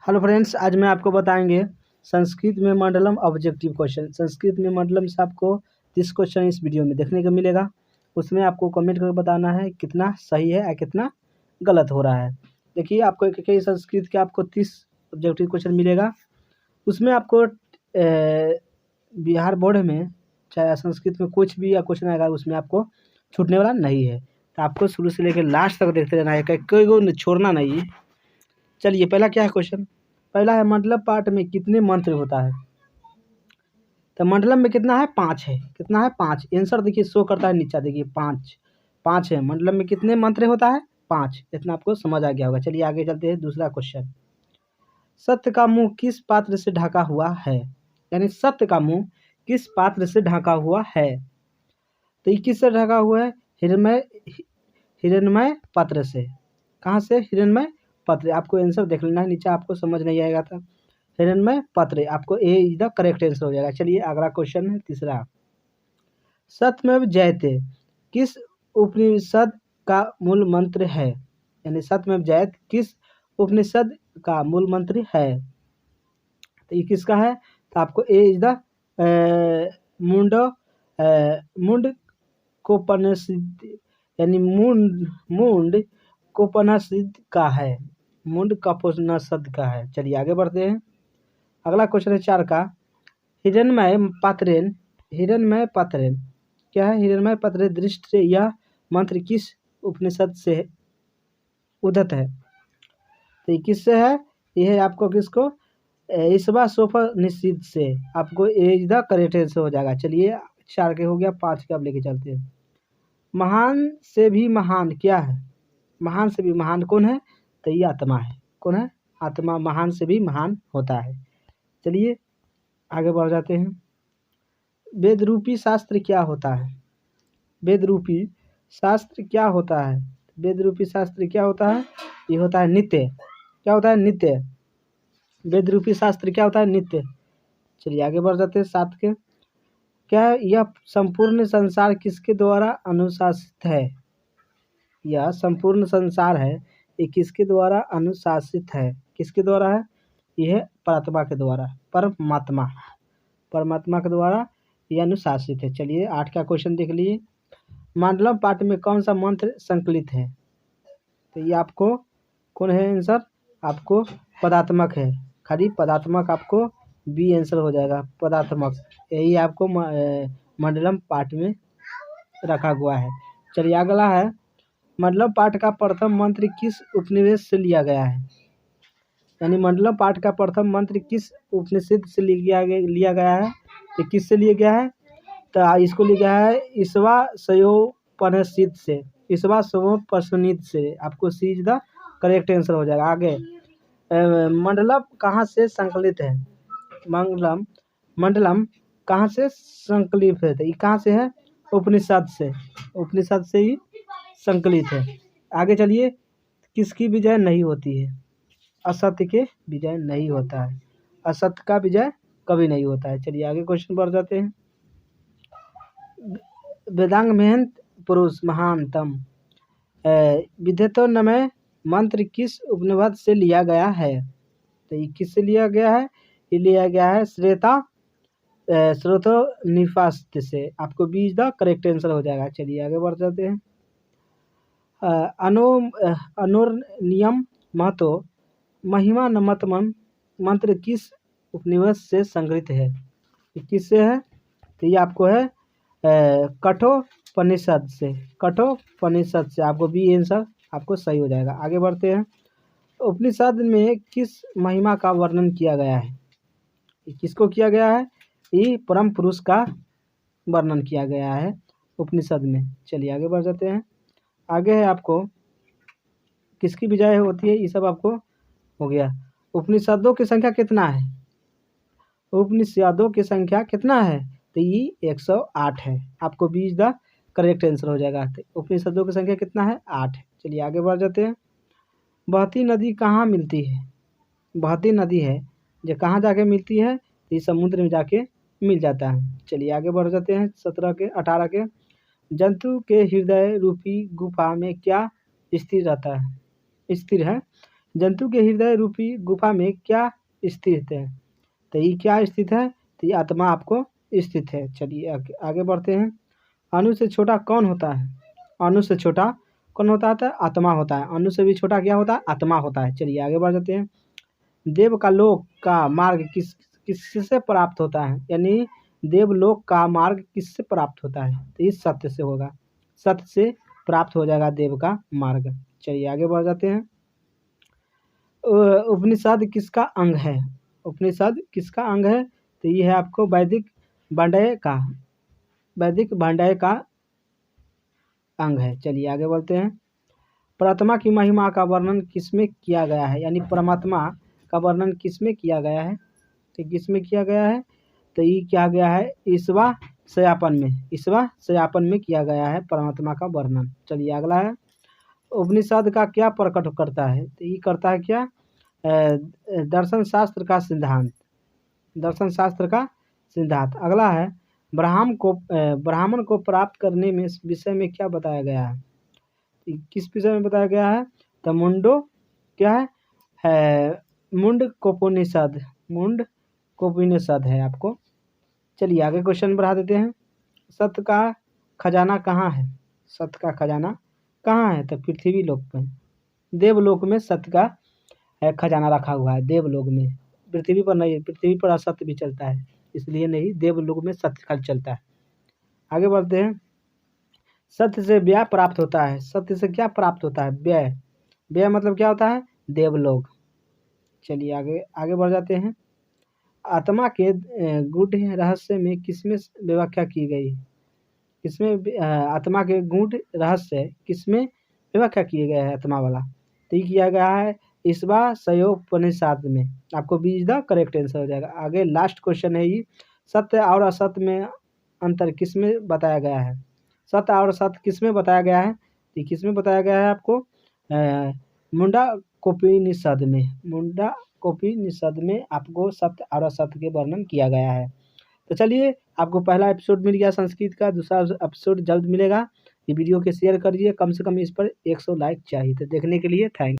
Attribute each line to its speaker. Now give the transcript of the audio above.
Speaker 1: Hello friends, आज मैं आपको बताएंगे संस्कृत में मंडलम ऑब्जेक्टिव क्वेश्चन। संस्कृत में मंडलम से आपको 30 क्वेश्चन इस वीडियो में देखने को मिलेगा। उसमें आपको कमेंट करके बताना है कितना सही है या कितना गलत हो रहा है। देखिए, आपको एक संस्कृत के आपको 30 ऑब्जेक्टिव क्वेश्चन मिलेगा। उसमें आपको बिहार बोर्ड में चाहे संस्कृत में कुछ भी या क्वेश्चन आएगा, उसमें आपको छूटने वाला नहीं है। तो आपको शुरू से लेकर लास्ट तक देखते रहना है, कोई को छोड़ना नहीं है। चलिए, पहला क्या है क्वेश्चन। पहला है मंडलम पाठ में कितने मंत्र होता है। तो मंडलम में कितना है, 5 है। कितना है, 5। आंसर देखिए शो करता है नीचे, देखिए 5 है। मंडलम में कितने मंत्र होता है, 5। इतना आपको समझ आ गया होगा। चलिए आगे चलते हैं। दूसरा क्वेश्चन, सत्य का मुंह किस पात्र से ढका हुआ है। यानी सत्य का मुंह किस पात्र से ढका हुआ है। तो ये किससे ढका हुआ है, हिरण्मय पात्र से। कहाँ से, हिरण्मय पात्र। आपको आंसर देख लेना है नीचे, आपको समझ नहीं आएगा तो हिरण्मय पात्र, आपको ए इज द करेक्ट आंसर हो जाएगा। चलिए अगला क्वेश्चन है तीसरा, सत्यमेव जयते किस उपनिषद का मूल मंत्र है। यानी सत्यमेव जयते किस उपनिषद का मूल मंत्र है। तो ये किसका है, तो आपको ए इज द मुंड कोपनिषद, यानी मुंड कोपनिषद का है। मुंड कोपनिषद का है। चलिए आगे बढ़ते हैं। अगला क्वेश्चन है 4 का, हिरण्मय पात्रेन क्या है, हिरण्मय पात्रे दृष्टि यह मंत्र किस उपनिषद से उद्धत है। तो ये किससे है, यह है आपको किसको, ईशावास्योपनिषद से। आपको एज द करेक्ट आंसर हो जाएगा। चलिए 4 के हो गया, 5 के अब लेके चलते हैं। महान से भी महान क्या है, महान से भी महान कौन है, तो ये आत्मा है। कौन है, आत्मा महान से भी महान होता है। चलिए आगे बढ़ जाते हैं। वेद रूपी शास्त्र क्या होता है। वेद रूपी शास्त्र क्या होता है। वेद रूपी शास्त्र क्या होता है, ये होता है नित्य। क्या होता है, नित्य। वेद रूपी शास्त्र क्या होता है, नित्य। चलिए आगे बढ़ जाते हैं 7 के, क्या यह संपूर्ण संसार किसके द्वारा अनुशासित है। यह संपूर्ण संसार है, ये किसके द्वारा अनुशासित है। किसके द्वारा है, यह परमात्मा के द्वारा, परमात्मा के द्वारा यह अनुशासित है। चलिए 8 का क्वेश्चन देख लीजिए, मंडलम पाठ में कौन सा मंत्र संकलित है। तो ये आपको कौन है आंसर, आपको पदात्मक है। खाली पदात्मक आपको बी आंसर हो जाएगा, पदात्मक। यही आपको मंडलम पाठ में रखा हुआ है। चलिए अगला है, मंडलम पाठ का प्रथम मंत्र किस उपनिषद से लिया गया है। यानी मंडलम पाठ का प्रथम मंत्र किस उपनिषद से लिया गया है। तो किससे लिया गया है, तो इसको लिया गया है ईशावास्योपनिषद से। ईशावास्योपनिषद से, आपको सी इज द करेक्ट आंसर हो जाएगा। आगे मंडलम कहाँ से संकलित है। मंडलम कहाँ से संकलित है, तो ये कहाँ से है, उपनिषद से। उपनिषद से ही संकलित है। आगे चलिए, किसकी विजय नहीं होती है। असत्य के विजय नहीं होता है, असत्य का विजय कभी नहीं होता है। चलिए आगे क्वेश्चन बढ़ जाते हैं। वेदांग महंत पुरुष महानतम विद्यतो नमः मंत्र किस उपनिषद से लिया गया है। तो ये किससे लिया गया है, ये लिया गया है श्रोतोनिपात से। आपको B is the correct answer हो जाएगा। चलिए आगे बढ़ जाते हैं। अनुर्नियम महतो महिमा नमतमन मंत्र किस उपनिषद से संग्रहित है। ये किससे है, तो ये आपको है कठोपनिषद से। कठोपनिषद से आपको बी आंसर आपको सही हो जाएगा। आगे बढ़ते हैं। उपनिषद में किस महिमा का वर्णन किया गया है। किसको किया गया है, ये परम पुरुष का वर्णन किया गया है उपनिषद में। चलिए आगे बढ़ जाते हैं। आगे है आपको किसकी विजय होती है, ये सब आपको हो गया। उपनिषदों की संख्या कितना है, उपनिषदों की संख्या कितना है, तो ये 108 है। आपको B is the correct answer हो जाएगा। तो उपनिषदों की संख्या कितना है, 8 है। चलिए आगे बढ़ जाते हैं। बहती नदी कहाँ मिलती है। बहती नदी है जो कहाँ जाके मिलती है, तो ये समुद्र में जाके मिल जाता है। चलिए आगे बढ़ जाते हैं 18 के, जंतु के हृदय रूपी गुफा में क्या स्थिर रहता है, स्थिर है। जंतु के हृदय रूपी गुफा में क्या स्थित है? तो ये क्या स्थित है? तो ये आत्मा आपको स्थित है। चलिए आगे बढ़ते हैं। अणु से छोटा कौन होता है? अणु से छोटा कौन होता है? आत्मा होता है। अणु से भी छोटा क्या होता है? आत्मा होता है। चलिए आगे बढ़ जाते हैं। देव का लोक का मार्ग किससे प्राप्त होता है? यानी देवलोक का मार्ग किससे प्राप्त होता है? तो इस सत्य से होगा। सत्य से प्राप्त हो जाएगा देव का मार्ग। चलिए आगे बढ़ जाते हैं। उपनिषद किसका अंग है? उपनिषद किसका अंग है? तो ये है आपको वैदिक भांडाय का अंग है। चलिए आगे बढ़ते हैं। परमात्मा की महिमा का वर्णन किसमें किया गया है? यानी परमात्मा का वर्णन किसमें किया गया है? तो किसमें किया गया है? तो ये किया गया है ईश्वा सयापन में। ईश्वा सयापन में किया गया है परमात्मा का वर्णन। चलिए अगला है। उपनिषद का क्या प्रकट करता है? तो ये करता है क्या? दर्शन शास्त्र का सिद्धांत। दर्शन शास्त्र का सिद्धांत। अगला है। ब्राह्मण को प्राप्त करने में विषय में क्या बताया गया है? किस विषय में बताया गया है? तो मुंडो क्या है? मुंडकोपनिषद है आपको। चलिए आगे क्वेश्चन बढ़ा देते हैं। सत्य का खजाना कहाँ है? सत्य का खजाना कहाँ है? तो पृथ्वी लोक में, देवलोक में सत्य का खजाना रखा हुआ है। देवलोक में, पृथ्वी पर नहीं। पृथ्वी पर असत्य भी चलता है, इसलिए नहीं, देवलोक में सत्य का चलता है। आगे बढ़ते हैं। सत्य से व्यय प्राप्त होता है। सत्य से क्या प्राप्त होता है? व्यय। व्यय मतलब क्या होता है? देवलोक। चलिए आगे बढ़ जाते हैं। आत्मा के गूढ़ रहस्य में किसमें व्याख्या की गई? किसमें आत्मा के गूढ़ रहस्य किसमें व्याख्या किए गए है? आत्मा वाला तो ये किया गया है ईश्वासयोपनिषद में। आपको B is the correct answer हो जाएगा। आगे लास्ट क्वेश्चन है ये। सत्य और असत्य में अंतर किसमें बताया गया है? सत्य और असत्य किसमें बताया गया है? तो किसमें बताया गया है आपको? मुंडकोपनिषद में। मुंडकोपनिषद में आपको सत्य और असत्य के वर्णन किया गया है। तो चलिए आपको पहला एपिसोड मिल गया संस्कृत का। दूसरा एपिसोड जल्द मिलेगा। ये वीडियो के शेयर करिए। कम से कम इस पर 100 लाइक चाहिए। तो देखने के लिए थैंक